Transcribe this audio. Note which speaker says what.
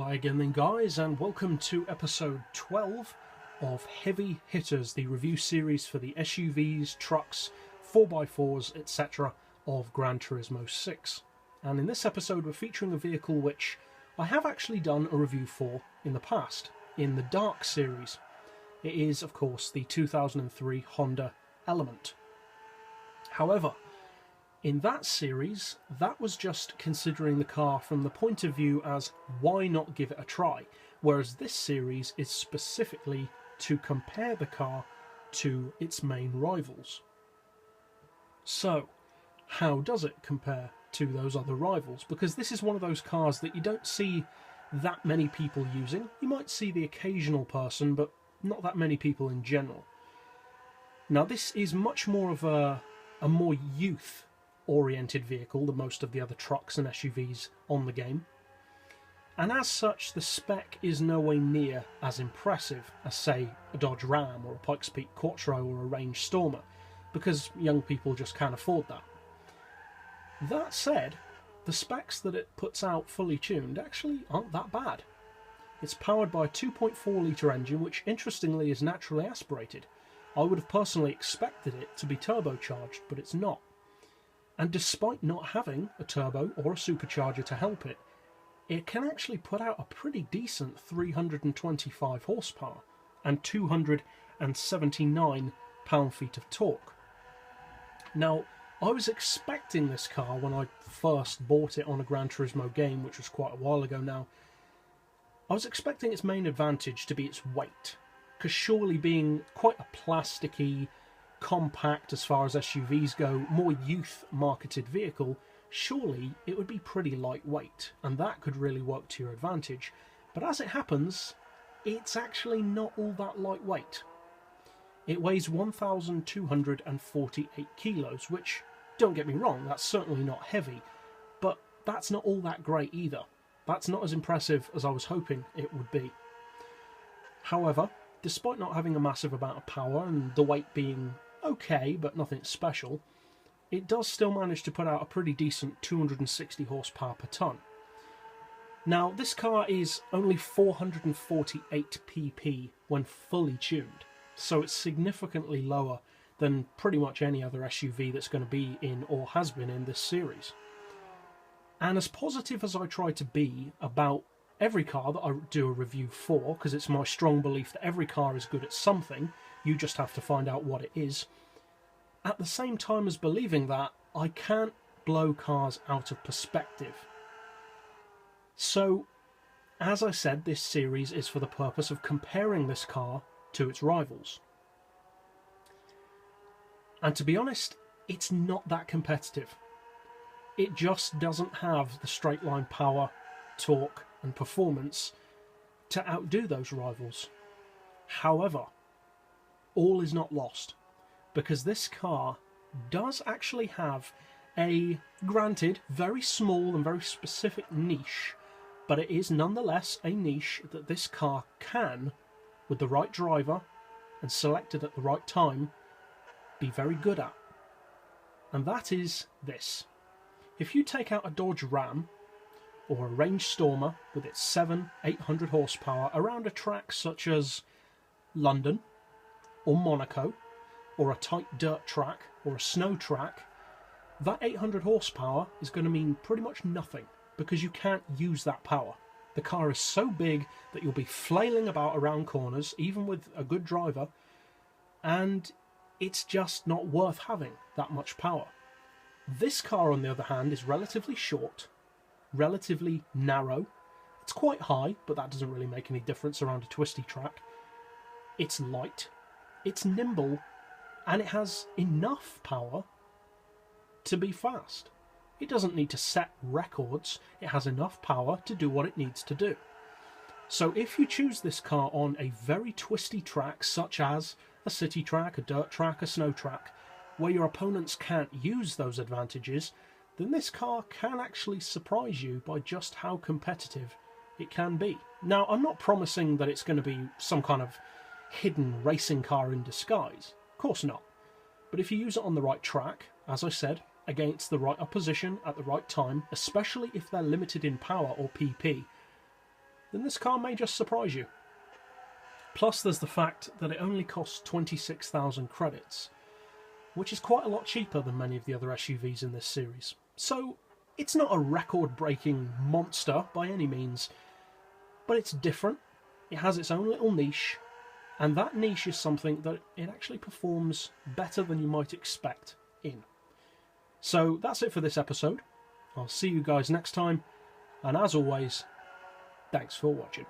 Speaker 1: Hi again then guys, and welcome to episode 12 of Heavy Hitters, the review series for the SUVs, trucks, 4x4s, etc. of Gran Turismo 6. And in this episode we're featuring a vehicle which I have actually done a review for in the past, in the Dark series. It is, of course, the 2003 Honda Element. However, in that series, that was just considering the car from the point of view as why not give it a try, whereas this series is specifically to compare the car to its main rivals. So, how does it compare to those other rivals? Because this is one of those cars that you don't see that many people using. You might see the occasional person, but not that many people in general. Now, this is much more of a more youth-oriented vehicle than most of the other trucks and SUVs on the game. And as such, the spec is nowhere near as impressive as, say, a Dodge Ram or a Pikes Peak Quattro or a Range Stormer, because young people just can't afford that. That said, the specs that it puts out fully tuned actually aren't that bad. It's powered by a 2.4 litre engine, which interestingly is naturally aspirated. I would have personally expected it to be turbocharged, but it's not. And despite not having a turbo or a supercharger to help it, it can actually put out a pretty decent 325 horsepower and 279 pound-feet of torque. Now, I was expecting this car when I first bought it on a Gran Turismo game, which was quite a while ago now. I was expecting its main advantage to be its weight, because surely being quite a plasticky, compact as far as SUVs go, more youth-marketed vehicle, surely it would be pretty lightweight, and that could really work to your advantage. But as it happens, it's actually not all that lightweight. It weighs 1,248 kilos, which, don't get me wrong, that's certainly not heavy, but that's not all that great either. That's not as impressive as I was hoping it would be. However, despite not having a massive amount of power and the weight being okay but nothing special, it does still manage to put out a pretty decent 260 horsepower per tonne. Now, this car is only 448 pp when fully tuned, so it's significantly lower than pretty much any other SUV that's going to be in or has been in this series. And as positive as I try to be about every car that I do a review for, because it's my strong belief that every car is good at something, you just have to find out what it is, at the same time as believing that, I can't blow cars out of perspective. So, as I said, this series is for the purpose of comparing this car to its rivals. And to be honest, it's not that competitive. It just doesn't have the straight line power, torque and performance to outdo those rivals. However, all is not lost, because this car does actually have a, granted, very small and very specific niche, but it is nonetheless a niche that this car can, with the right driver and selected at the right time, be very good at. And that is this. If you take out a Dodge Ram or a Range Stormer with its 700-800 horsepower around a track such as London or Monaco, or a tight dirt track or a snow track, that 800 horsepower is going to mean pretty much nothing, because you can't use that power. The car is so big that you'll be flailing about around corners, even with a good driver, and it's just not worth having that much power. This car, on the other hand, is relatively short, relatively narrow. It's quite high, but that doesn't really make any difference around a twisty track. It's light, it's nimble, and it has enough power to be fast. It doesn't need to set records, it has enough power to do what it needs to do. So if you choose this car on a very twisty track, such as a city track, a dirt track, a snow track, where your opponents can't use those advantages, then this car can actually surprise you by just how competitive it can be. Now, I'm not promising that it's going to be some kind of hidden racing car in disguise. Of course not. But if you use it on the right track, as I said, against the right opposition at the right time, especially if they're limited in power or PP, then this car may just surprise you. Plus there's the fact that it only costs 26,000 credits, which is quite a lot cheaper than many of the other SUVs in this series. So it's not a record-breaking monster by any means, but it's different, it has its own little niche, and that niche is something that it actually performs better than you might expect in. So that's it for this episode. I'll see you guys next time, and as always, thanks for watching.